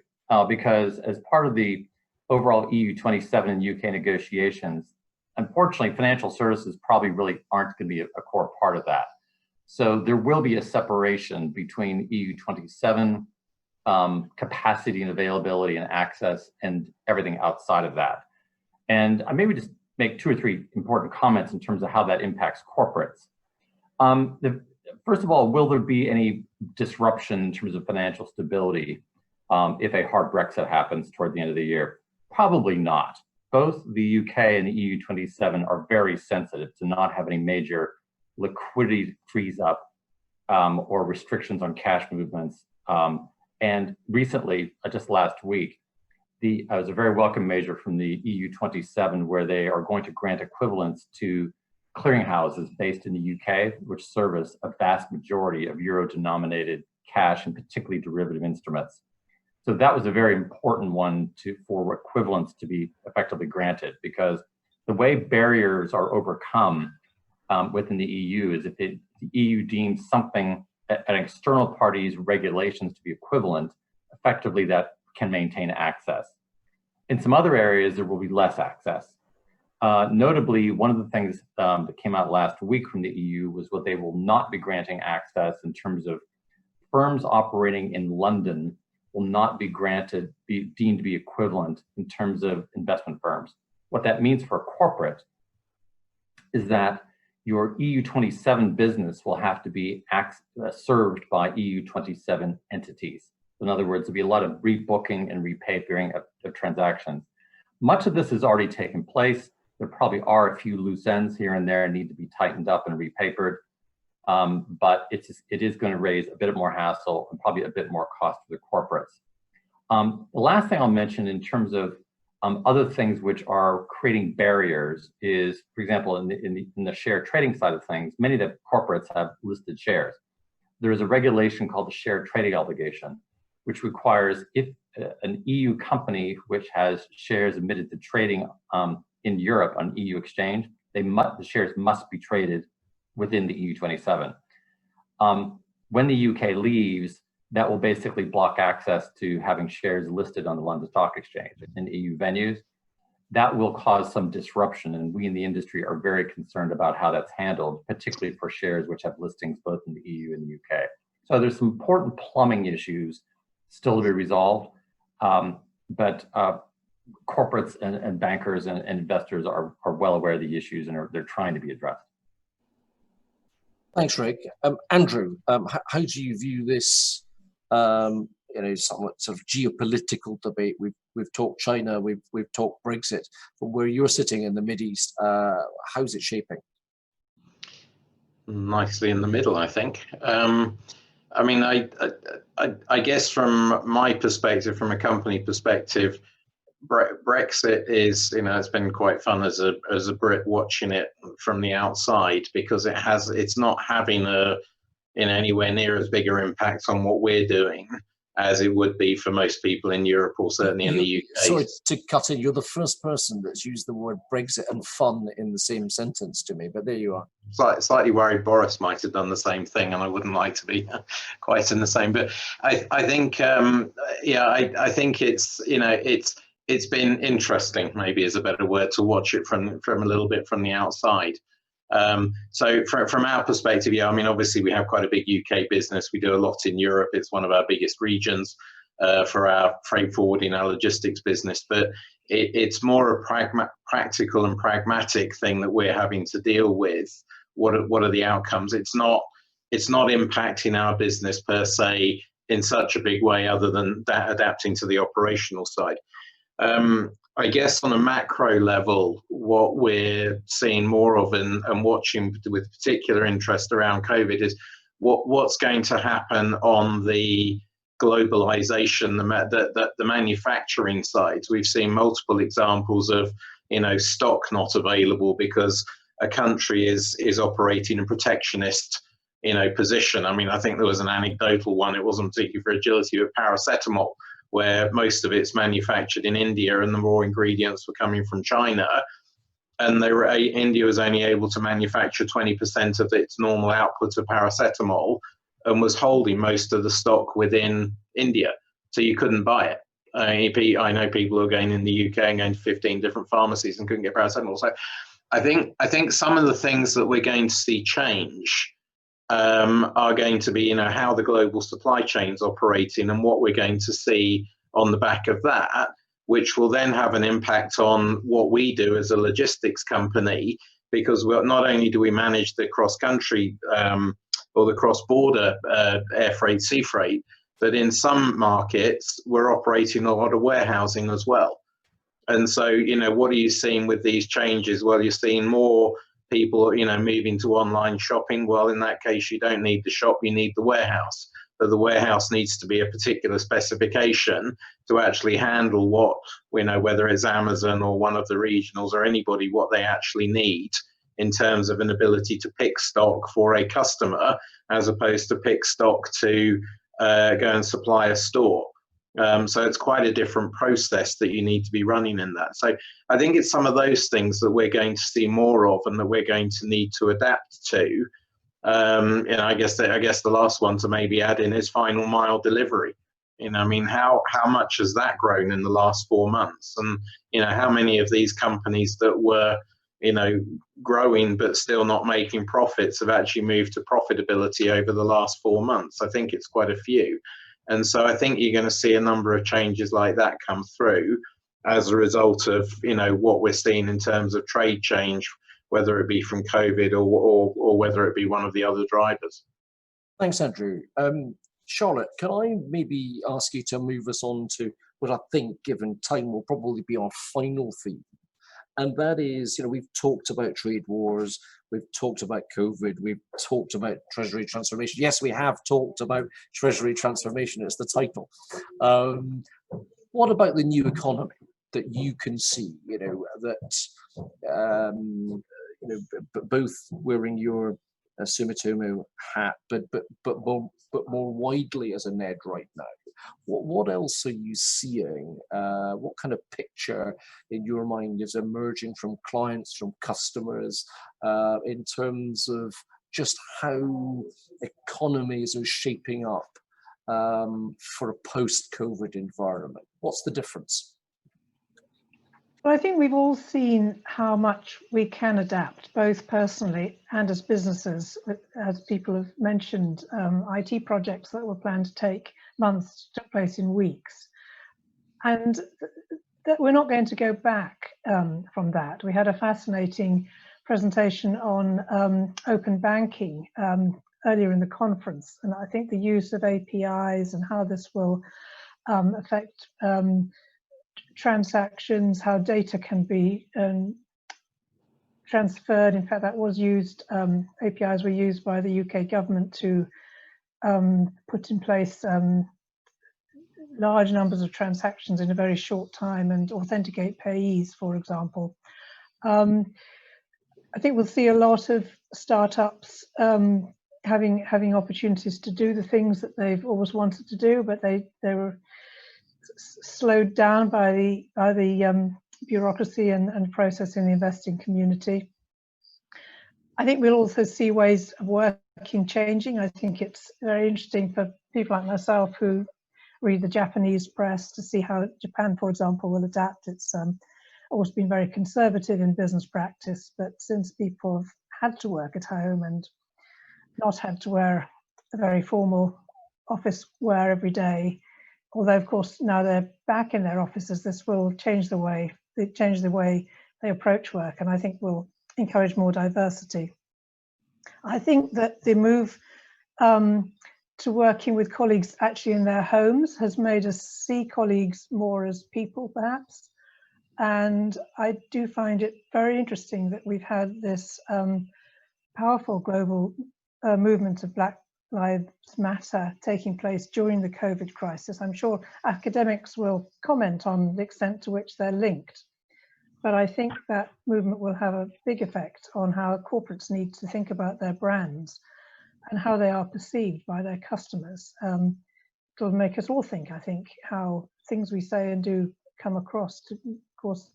because as part of the overall EU 27 and UK negotiations, unfortunately, financial services probably really aren't going to be a core part of that. So there will be a separation between EU 27 capacity and availability and access and everything outside of that. And I maybe just make 2 or 3 important comments in terms of how that impacts corporates. First of all, will there be any disruption in terms of financial stability if a hard Brexit happens toward the end of the year? Probably not. Both the UK and the EU 27 are very sensitive to not have any major liquidity freeze up or restrictions on cash movements. And recently, just last week, it was a very welcome measure from the EU 27 where they are going to grant equivalence to clearinghouses based in the UK, which service a vast majority of euro-denominated cash and particularly derivative instruments. So that was a very important one for equivalence to be effectively granted, because the way barriers are overcome within the EU is if the EU deems something, an external party's regulations to be equivalent, effectively that can maintain access. In some other areas, there will be less access. Notably, one of the things that came out last week from the EU was what they will not be granting access in terms of firms operating in London will not be deemed to be equivalent in terms of investment firms. What that means for a corporate is that your EU 27 business will have to be served by EU 27 entities. In other words, there'll be a lot of rebooking and repapering of transactions. Much of this has already taken place. There probably are a few loose ends here and there and need to be tightened up and repapered. But it is going to raise a bit more hassle and probably a bit more cost for the corporates. The last thing I'll mention in terms of other things which are creating barriers is, for example, in the share trading side of things, many of the corporates have listed shares. There is a regulation called the share trading obligation, which requires if an EU company which has shares admitted to trading in Europe on EU exchange, the shares must be traded within the EU 27. When the UK leaves, that will basically block access to having shares listed on the London Stock Exchange in EU venues. That will cause some disruption, and we in the industry are very concerned about how that's handled, particularly for shares which have listings both in the EU and the UK. So there's some important plumbing issues still to be resolved, but corporates and bankers and investors are well aware of the issues and they're trying to be addressed. Thanks, Rick. Andrew, how do you view this, somewhat sort of geopolitical debate? We've talked China, we've talked Brexit. From where you're sitting in the Mideast, how's it shaping? Nicely in the middle, I think. I mean, I guess from my perspective, from a company perspective, Brexit is, it's been quite fun as a Brit watching it from the outside, because it's not having anywhere near as big an impact on what we're doing as it would be for most people in Europe, or certainly in the UK. Sorry to cut in, you're the first person that's used the word Brexit and fun in the same sentence to me, but there you are. Slightly worried Boris might have done the same thing, and I wouldn't like to be quite in the same. But I think, I think it's been interesting, maybe is a better word, to watch it from a little bit from the outside. So from our perspective, I mean, obviously we have quite a big UK business. We do a lot in Europe. It's one of our biggest regions. for our freight forwarding, our logistics business, but it's more a practical and pragmatic thing that we're having to deal with. What are the outcomes? It's not impacting our business per se in such a big way, other than that adapting to the operational side. I guess on a macro level, what we're seeing more of and watching with particular interest around COVID is what's going to happen on the globalization, the manufacturing side. We've seen multiple examples of, stock not available because a country is operating in protectionist, position. I mean, I think there was an anecdotal one. It wasn't particularly for agility, but paracetamol, where most of it's manufactured in India and the raw ingredients were coming from China. And India was only able to manufacture 20% of its normal output of paracetamol and was holding most of the stock within India. So you couldn't buy it. I know people who are going in the UK and going to 15 different pharmacies and couldn't get paracetamol. So I think some of the things that we're going to see change are going to be, how the global supply chain's operating and what we're going to see on the back of that, which will then have an impact on what we do as a logistics company, because not only do we manage the cross-country or the cross-border air freight, sea freight, but in some markets, we're operating a lot of warehousing as well. And so, what are you seeing with these changes? Well, you're seeing more people, moving to online shopping. Well, in that case, you don't need the shop, you need the warehouse. But the warehouse needs to be a particular specification to actually handle what, whether it's Amazon or one of the regionals or anybody, what they actually need in terms of an ability to pick stock for a customer, as opposed to pick stock to go and supply a store. So it's quite a different process that you need to be running in that. So I think it's some of those things that we're going to see more of and that we're going to need to adapt to. I guess the last one to maybe add in is final mile delivery. How much has that grown in the last 4 months? And, how many of these companies that were, growing but still not making profits have actually moved to profitability over the last 4 months? I think it's quite a few. And so I think you're going to see a number of changes like that come through as a result of, what we're seeing in terms of trade change, whether it be from COVID or whether it be one of the other drivers. Thanks, Andrew. Charlotte, can I maybe ask you to move us on to what I think, given time, will probably be our final theme? And that is, we've talked about trade wars, we've talked about COVID, we've talked about treasury transformation. Yes, we have talked about treasury transformation, it's the title. What about the new economy that you can see, both wearing your Sumitomo hat, but more widely as a Ned right now? What else are you seeing? What kind of picture in your mind is emerging from clients, from customers, in terms of just how economies are shaping up for a post-COVID environment? What's the difference? Well, I think we've all seen how much we can adapt, both personally and as businesses. As people have mentioned, IT projects that were planned to take months took place in weeks. And that we're not going to go back from that. We had a fascinating presentation on open banking earlier in the conference. And I think the use of APIs and how this will affect transactions, how data can be transferred. In fact, that was used, APIs were used by the UK government to put in place large numbers of transactions in a very short time and authenticate payees, for example. I think we'll see a lot of startups having opportunities to do the things that they've always wanted to do, but they were slowed down by the bureaucracy and process in the investing community. I think we'll also see ways of working changing. I think it's very interesting for people like myself who read the Japanese press to see how Japan, for example, will adapt. It's always been very conservative in business practice, but since people have had to work at home and not had to wear a very formal office wear every day, although of course now they're back in their offices, this will change the way they approach work, and I think will encourage more diversity. I think that the move to working with colleagues actually in their homes has made us see colleagues more as people, perhaps. And I do find it very interesting that we've had this powerful global movement of Black Lives Matter taking place during the COVID crisis. I'm sure academics will comment on the extent to which they're linked. But I think that movement will have a big effect on how corporates need to think about their brands and how they are perceived by their customers. It'll make us all think, I think, how things we say and do come across. Of course,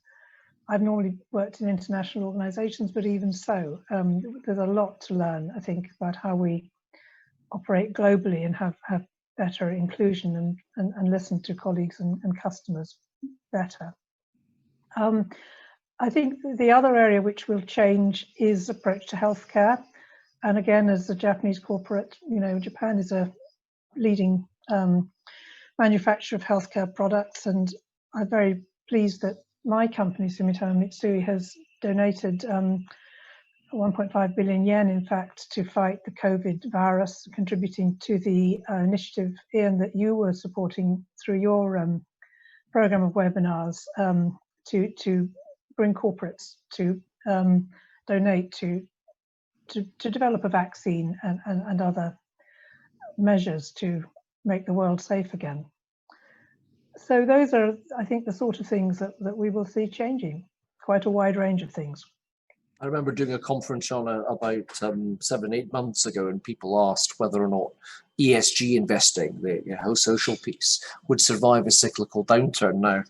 I've normally worked in international organizations, but even so, there's a lot to learn, I think, about how we operate globally and have better inclusion and listen to colleagues and customers better. I think the other area which will change is approach to healthcare. And again, as a Japanese corporate, you know, Japan is a leading manufacturer of healthcare products, and I'm very pleased that my company, Sumitomo Mitsui, has donated 1.5 billion yen, in fact, to fight the COVID virus, contributing to the initiative, Iain, that you were supporting through your program of webinars to bring corporates to donate to develop a vaccine and other measures to make the world safe again. So those are, I think, the sort of things that we will see changing, quite a wide range of things. I remember doing a conference on about 7-8 months ago, and people asked whether or not ESG investing, the whole social piece, would survive a cyclical downturn. Now,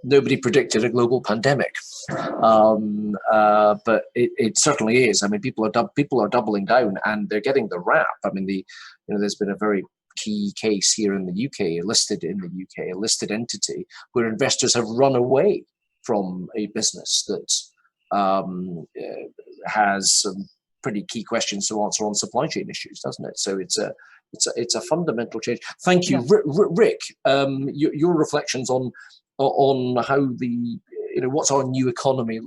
nobody predicted a global pandemic, but it certainly is. I mean, people are doubling down, and they're getting the rap. I mean, there's been a very key case here in the UK, a listed entity, where investors have run away from a business that has some pretty key questions to answer on supply chain issues, doesn't it? So it's a fundamental change. Thank you, yeah. Rick. Your reflections on how what's our new economy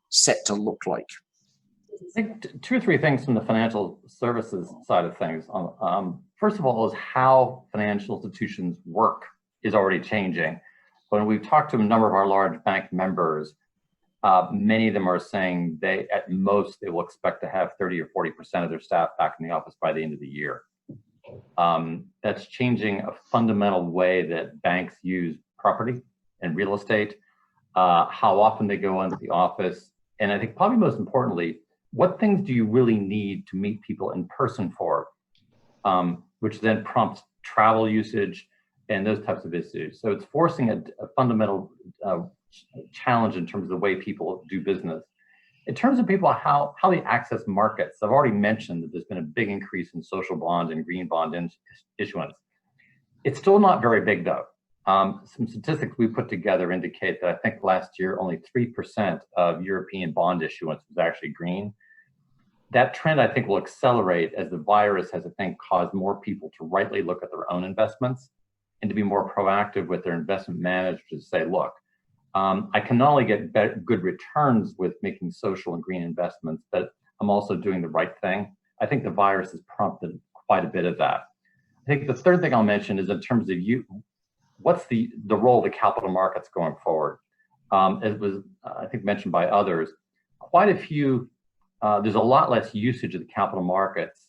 set to look like? I think 2 or 3 things from the financial services side of things. First of all, is how financial institutions work is already changing. When we've talked to a number of our large bank members, many of them are saying at most they will expect to have 30 or 40% of their staff back in the office by the end of the year. That's changing a fundamental way that banks use property and real estate, how often they go into the office, and I think probably most importantly, what things do you really need to meet people in person for, which then prompts travel usage and those types of issues. So it's forcing a fundamental challenge in terms of the way people do business. In terms of people, how they access markets, I've already mentioned that there's been a big increase in social bond and green bond issuance. It's still not very big though. Some statistics we put together indicate that I think last year only 3% of European bond issuance was actually green. That trend I think will accelerate as the virus has, I think, caused more people to rightly look at their own investments and to be more proactive with their investment managers to say, look, I can not only get good returns with making social and green investments, but I'm also doing the right thing. I think the virus has prompted quite a bit of that. I think the third thing I'll mention is in terms of what's the role of the capital markets going forward? As was, I think, mentioned by others, quite a few, there's a lot less usage of the capital markets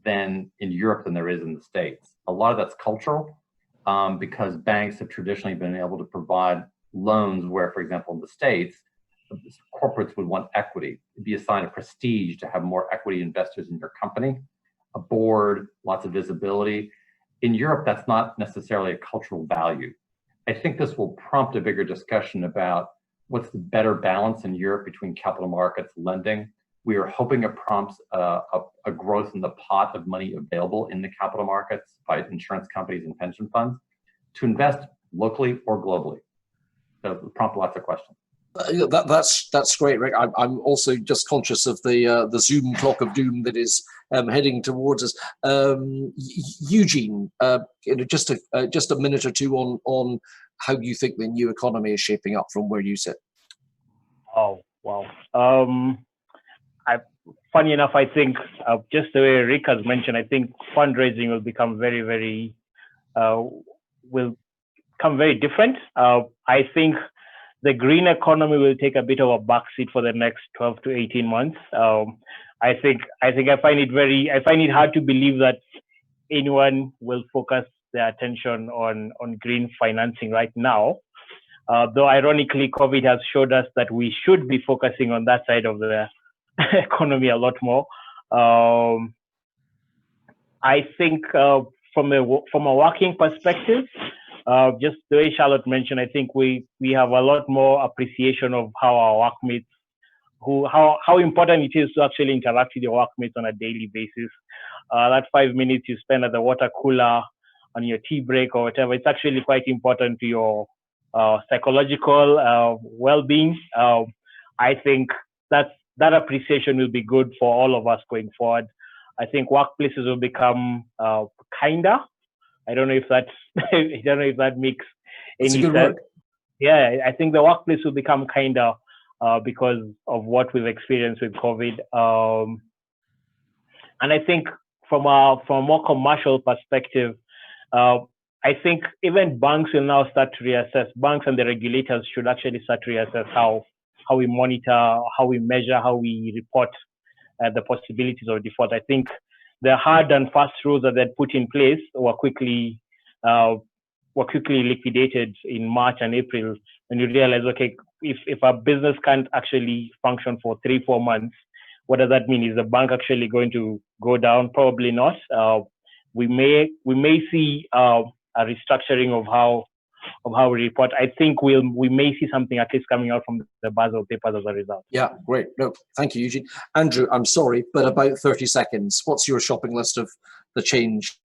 than in Europe than there is in the States. A lot of that's cultural because banks have traditionally been able to provide loans where, for example, in the States, corporates would want equity. It'd be a sign of prestige to have more equity investors in your company, a board, lots of visibility. In Europe, that's not necessarily a cultural value. I think this will prompt a bigger discussion about what's the better balance in Europe between capital markets, lending. We are hoping it prompts a growth in the pot of money available in the capital markets by insurance companies and pension funds to invest locally or globally. So it'll prompt lots of questions. That's great, Rick. I'm also just conscious of the Zoom clock of doom that is heading towards us. Eugene, just a minute or two on how you think the new economy is shaping up from where you sit. Oh wow! Funny enough, I think just the way Rick has mentioned, I think fundraising will become very different. I think the green economy will take a bit of a backseat for the next 12 to 18 months. I find it hard to believe that anyone will focus their attention on green financing right now. Though ironically, COVID has showed us that we should be focusing on that side of the economy a lot more. I think from a working perspective, just the way Charlotte mentioned, I think we have a lot more appreciation of how our workmates, how important it is to actually interact with your workmates on a daily basis. That 5 minutes you spend at the water cooler on your tea break or whatever, it's actually quite important to your psychological well-being. I think that appreciation will be good for all of us going forward. I think workplaces will become kinder. I don't know if that makes any sense. Word. Yeah, I think the workplace will become kinder because of what we've experienced with COVID. And I think from a more commercial perspective, I think even banks will now start to reassess. Banks and the regulators should actually start to reassess how we monitor, how we measure, how we report the possibilities of default. I think the hard and fast rules that they put in place were quickly liquidated in March and April, when you realize, okay, if a business can't actually function for 3-4 months, what does that mean? Is the bank actually going to go down? Probably not. We may see a restructuring of how we report. I think we may see something at least coming out from the Basel papers as a result. Yeah, great. No, thank you, Eugene. Andrew, I'm sorry, but about 30 seconds. What's your shopping list of the change?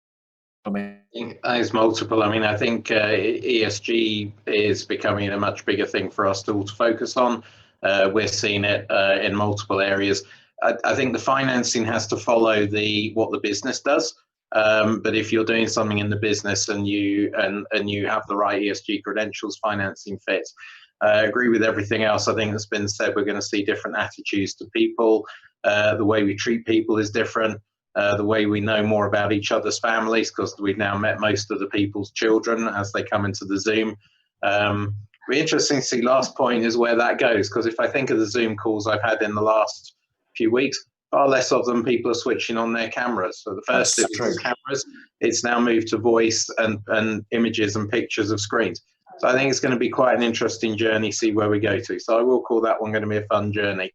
There's multiple. I mean, I think ESG is becoming a much bigger thing for us to focus on. We're seeing it in multiple areas. I think the financing has to follow what the business does. But if you're doing something in the business and you have the right ESG credentials, financing fits. I agree with everything else. I think that's been said. We're going to see different attitudes to people. The way we treat people is different. The way we know more about each other's families, because we've now met most of the people's children as they come into the Zoom. It'll be interesting to see. Last point is where that goes, because if I think of the Zoom calls I've had in the last few weeks, far less of them people are switching on their cameras. So the first it was cameras, it's now moved to voice and images and pictures of screens. So I think it's going to be quite an interesting journey, see where we go to. So I will call that one going to be a fun journey.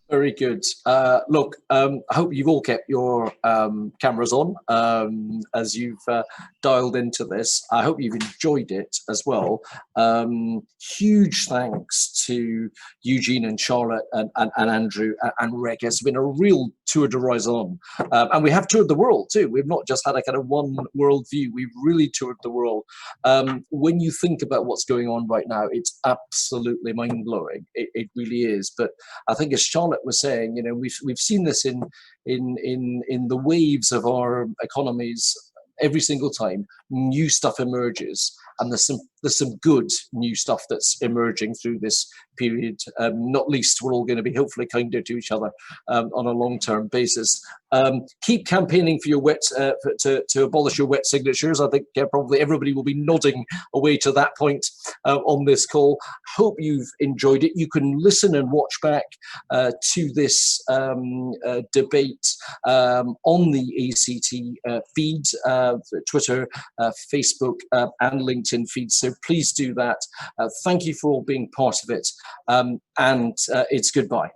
Very good. Look, I hope you've all kept your cameras on as you've dialed into this. I hope you've enjoyed it as well. Huge thanks to Eugene and Charlotte and Andrew and Rick. It's been a real tour de raison. And we have toured the world too. We've not just had a kind of one world view. We've really toured the world. When you think about what's going on right now, it's absolutely mind-blowing. It really is. But I think as Charlotte was saying, you know, we've seen this in the waves of our economies. Every single time new stuff emerges, and there's some good new stuff that's emerging through this period. Not least, we're all going to be hopefully kinder to each other on a long-term basis. Keep campaigning for your to abolish your wet signatures. I think probably everybody will be nodding away to that point on this call. Hope you've enjoyed it. You can listen and watch back to this debate on the ACT feed, Twitter, Facebook, and LinkedIn feeds. So please do that. Thank you for all being part of it. And it's goodbye.